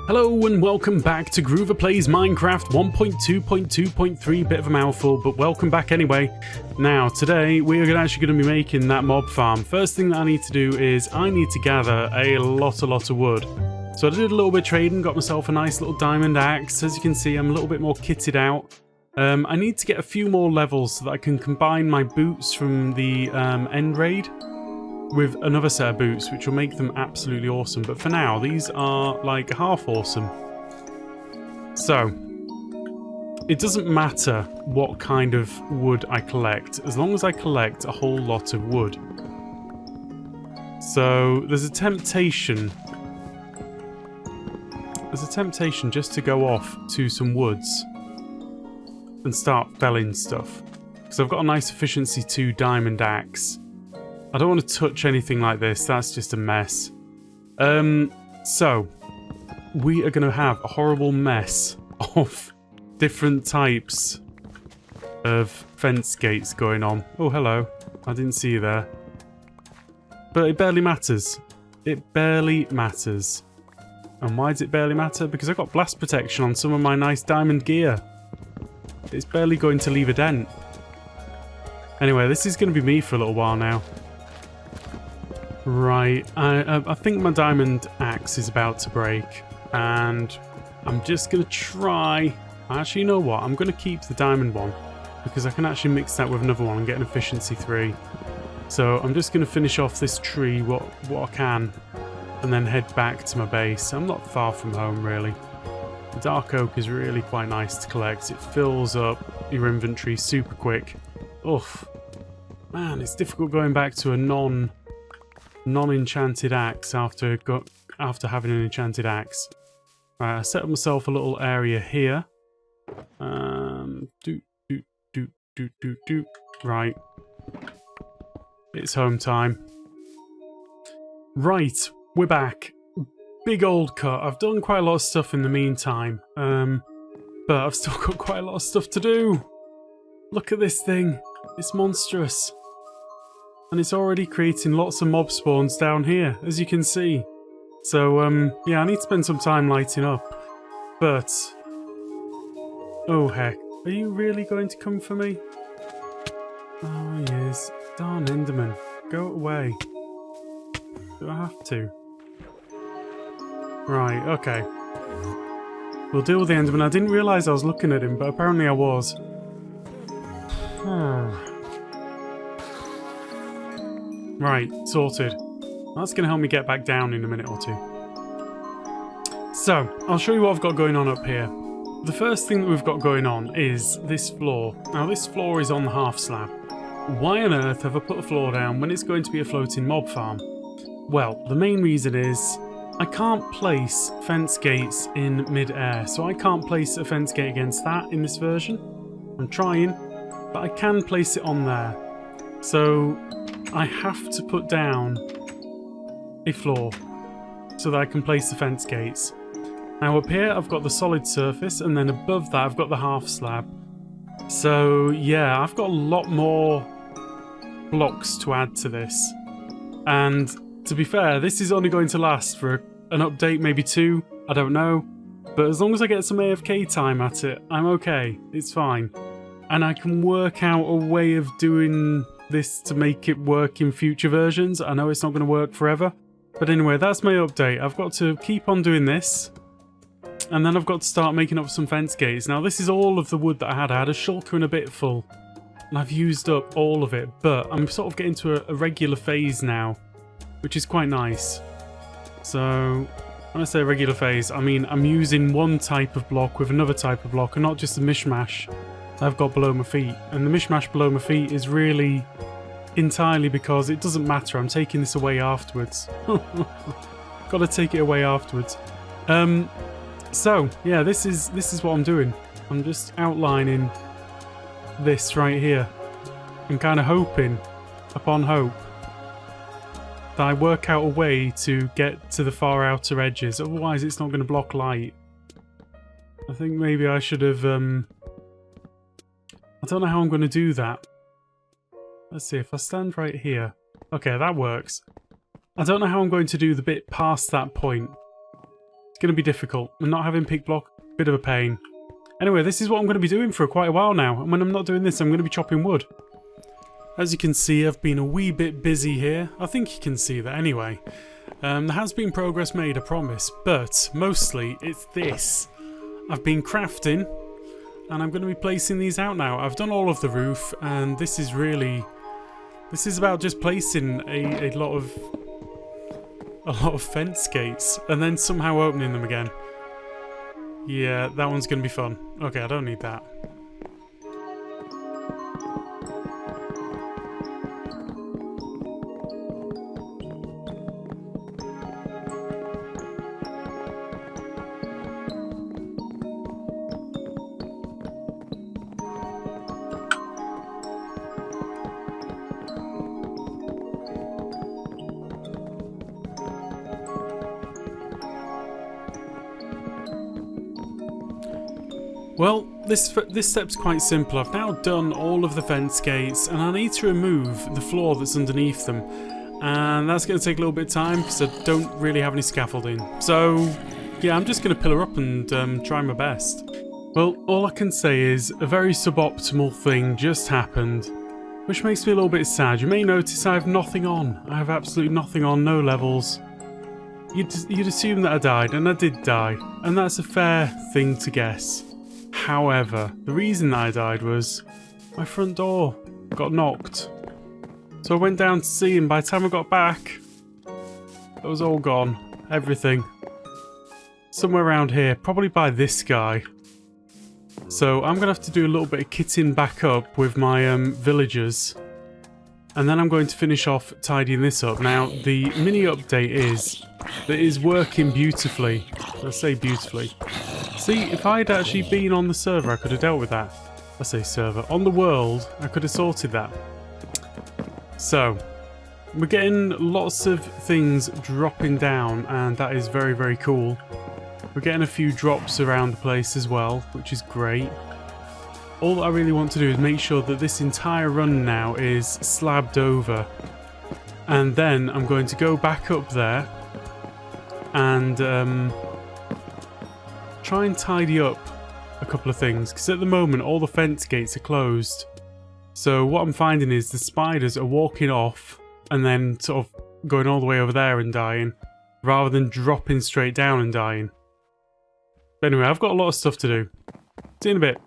Hello and welcome back to Gruva Plays Minecraft 1.2.2.3, bit of a mouthful, but welcome back anyway. Now, today we are actually going to be making that mob farm. First thing that I need to do is I need to gather a lot of wood. So I did a little bit of trading, got myself a nice little diamond axe. As you can see, I'm a little bit more kitted out. I need to get a few more levels so that I can combine my boots from the end raid with another set of boots, which will make them absolutely awesome. But for now, these are like half awesome. So, it doesn't matter what kind of wood I collect, as long as I collect a whole lot of wood. So, there's a temptation just to go off to some woods and start felling stuff. Because I've got a nice efficiency 2 diamond axe. I don't want to touch anything like this, that's just a mess. So, we are going to have a horrible mess of different types of fence gates going on. Oh, hello. I didn't see you there. But it barely matters. It barely matters. And why does it barely matter? Because I've got blast protection on some of my nice diamond gear. It's barely going to leave a dent. Anyway, this is going to be me for a little while now. Right, I think my diamond axe is about to break, and I'm just going to try... Actually, you know what? I'm going to keep the diamond one, because I can actually mix that with another one and get an efficiency 3. So I'm just going to finish off this tree what I can, and then head back to my base. I'm not far from home, really. The dark oak is really quite nice to collect. It fills up your inventory super quick. Oof. Man, it's difficult going back to a non-enchanted axe after having an enchanted axe. Right, I set up myself a little area here. Right. It's home time. Right, we're back. Big old cut. I've done quite a lot of stuff in the meantime. But I've still got quite a lot of stuff to do. Look at this thing. It's monstrous. And it's already creating lots of mob spawns down here, as you can see. So, yeah, I need to spend some time lighting up. But... oh, heck. Are you really going to come for me? Oh, he is. Darn Enderman. Go away. Do I have to? Right, okay. We'll deal with the Enderman. I didn't realise I was looking at him, but apparently I was. Right, sorted. That's going to help me get back down in a minute or two. So, I'll show you what I've got going on up here. The first thing that we've got going on is this floor. Now, this floor is on the half slab. Why on earth have I put a floor down when it's going to be a floating mob farm? Well, the main reason is I can't place fence gates in mid-air, so I can't place a fence gate against that in this version. I'm trying, but I can place it on there. So I have to put down a floor so that I can place the fence gates. Now up here I've got the solid surface, and then above that I've got the half slab. So yeah, I've got a lot more blocks to add to this. And to be fair, this is only going to last for an update, maybe 2, I don't know. But as long as I get some AFK time at it, I'm okay, it's fine. And I can work out a way of doing this to make it work in future versions. I know it's not going to work forever. But anyway, that's my update. I've got to keep on doing this. And then I've got to start making up some fence gates. Now this is all of the wood that I had. I had a shulker and a bit full. And I've used up all of it. But I'm sort of getting to a regular phase now, which is quite nice. So when I say regular phase, I mean I'm using one type of block with another type of block, and not just a mishmash I've got below my feet. And the mishmash below my feet is really entirely because it doesn't matter. I'm taking this away afterwards. Gotta take it away afterwards. So yeah, this is what I'm doing. I'm just outlining this right here and kind of hoping upon hope that I work out a way to get to the far outer edges. Otherwise it's not going to block light. I think maybe I should have I don't know how I'm going to do that. Let's see, if I stand right here. Okay, that works. I don't know how I'm going to do the bit past that point. going to be difficult. And not having pick block, bit of a pain. Anyway, this is what I'm going to be doing for quite a while now. And when I'm not doing this, I'm going to be chopping wood. As you can see, I've been a wee bit busy here. I think you can see that anyway. There has been progress made, I promise. But mostly, it's this. I've been crafting. And I'm going to be placing these out now. I've done all of the roof. And this is really... This is about just placing a lot of fence gates. And then somehow opening them again. Yeah, that one's going to be fun. Okay, I don't need that. Well, this step's quite simple. I've now done all of the fence gates and I need to remove the floor that's underneath them. And that's going to take a little bit of time because I don't really have any scaffolding. So, yeah, I'm just going to pillar up and try my best. Well, all I can say is a very suboptimal thing just happened, which makes me a little bit sad. You may notice I have nothing on. I have absolutely nothing on, no levels. You'd assume that I died, and I did die. And that's a fair thing to guess. However, the reason that I died was my front door got knocked. So I went down to see, and by the time I got back, it was all gone. Everything. Somewhere around here, probably by this guy. So I'm going to have to do a little bit of kitting back up with my villagers. And then I'm going to finish off tidying this up. Now, the mini update is that it is working beautifully. I say beautifully. See, if I'd actually been on the server, I could have dealt with that. I say server. On the world, I could have sorted that. So, we're getting lots of things dropping down, and that is very, very cool. We're getting a few drops around the place as well, which is great. All that I really want to do is make sure that this entire run now is slabbed over. And then I'm going to go back up there and try and tidy up a couple of things. Because at the moment all the fence gates are closed. So what I'm finding is the spiders are walking off and then sort of going all the way over there and dying. Rather than dropping straight down and dying. But anyway, I've got a lot of stuff to do. See you in a bit.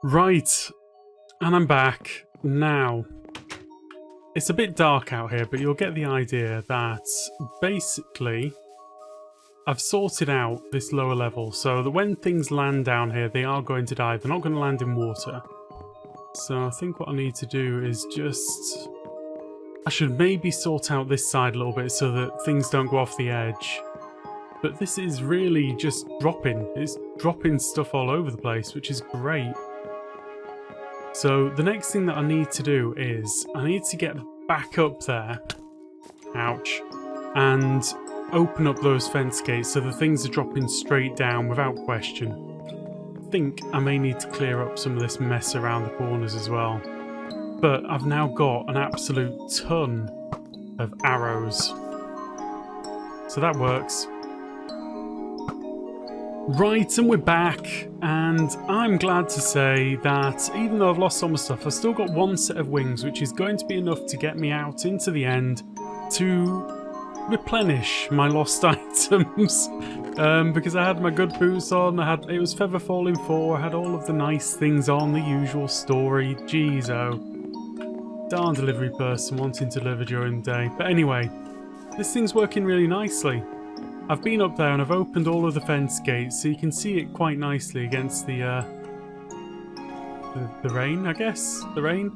Right, and I'm back now. It's a bit dark out here, but you'll get the idea that basically I've sorted out this lower level so that when things land down here, they are going to die. They're not going to land in water. So I think what I need to do is just... I should maybe sort out this side a little bit so that things don't go off the edge. But this is really just dropping. It's dropping stuff all over the place, which is great. So the next thing that I need to do is I need to get back up there, ouch, and open up those fence gates so the things are dropping straight down without question. I think I may need to clear up some of this mess around the corners as well. But I've now got an absolute ton of arrows. So that works. Right, and we're back, and I'm glad to say that even though I've lost some of my stuff, I've still got one set of wings, which is going to be enough to get me out into the end to replenish my lost items. Because I had my good boots on, it was Feather Falling 4, I had all of the nice things on, the usual story, jeez oh. Darn delivery person wanting to deliver during the day. But anyway, this thing's working really nicely. I've been up there and I've opened all of the fence gates so you can see it quite nicely against the rain, I guess? The rain?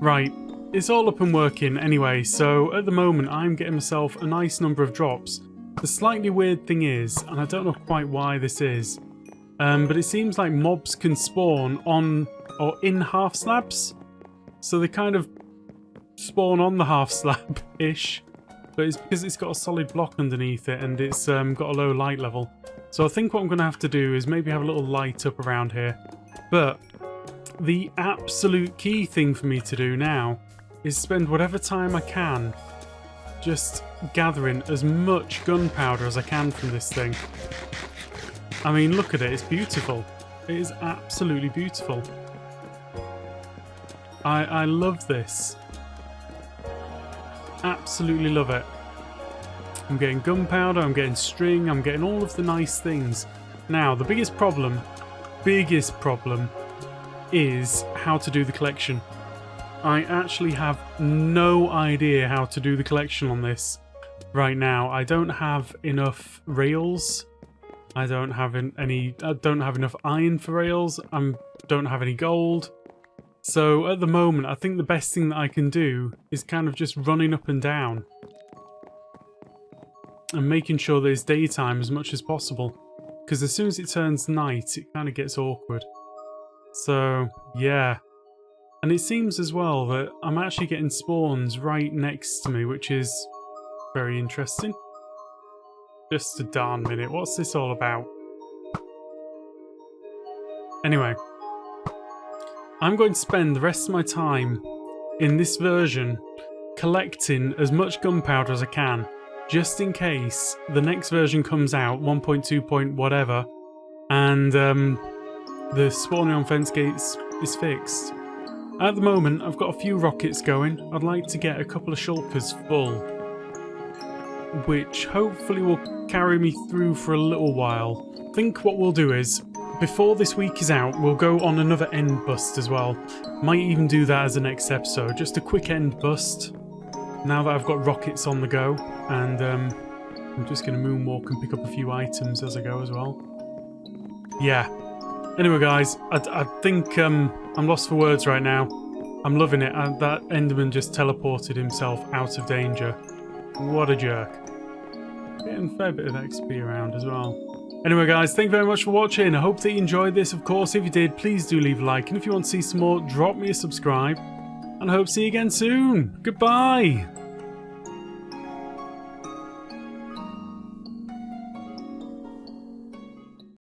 Right, it's all up and working anyway, so at the moment I'm getting myself a nice number of drops. The slightly weird thing is, and I don't know quite why this is, but it seems like mobs can spawn on or in half slabs. So they kind of spawn on the half slab-ish. But it's because it's got a solid block underneath it and it's got a low light level. So I think what I'm going to have to do is maybe have a little light up around here. But the absolute key thing for me to do now is spend whatever time I can just gathering as much gunpowder as I can from this thing. I mean, look at it, it's beautiful. It is absolutely beautiful. I love this. Absolutely love it. I'm getting gunpowder, I'm getting string, I'm getting all of the nice things. Now, the biggest problem is how to do the collection. I actually have no idea how to do the collection on this right now. I don't have enough rails. I don't have enough iron for rails. I don't have any gold. So at the moment, I think the best thing that I can do is kind of just running up and down and making sure there's daytime as much as possible. Because as soon as it turns night, it kind of gets awkward. So, yeah. And it seems as well that I'm actually getting spawns right next to me, which is very interesting. Just a darn minute, what's this all about? Anyway, I'm going to spend the rest of my time in this version collecting as much gunpowder as I can, just in case the next version comes out, 1.2 point whatever, and the spawning on fence gates is fixed. At the moment, I've got a few rockets going. I'd like to get a couple of shulkers full, which hopefully will carry me through for a little while. I think what we'll do is, before this week is out, we'll go on another end bust as well. Might even do that as the next episode, just a quick end bust. Now that I've got rockets on the go, and I'm just going to moonwalk and pick up a few items as I go as well. Yeah. Anyway, guys, I think I'm lost for words right now. I'm loving it. That Enderman just teleported himself out of danger. What a jerk. Getting a fair bit of XP around as well. Anyway, guys, thank you very much for watching. I hope that you enjoyed this. Of course, if you did, please do leave a like. And if you want to see some more, drop me a subscribe. And I hope to see you again soon. Goodbye.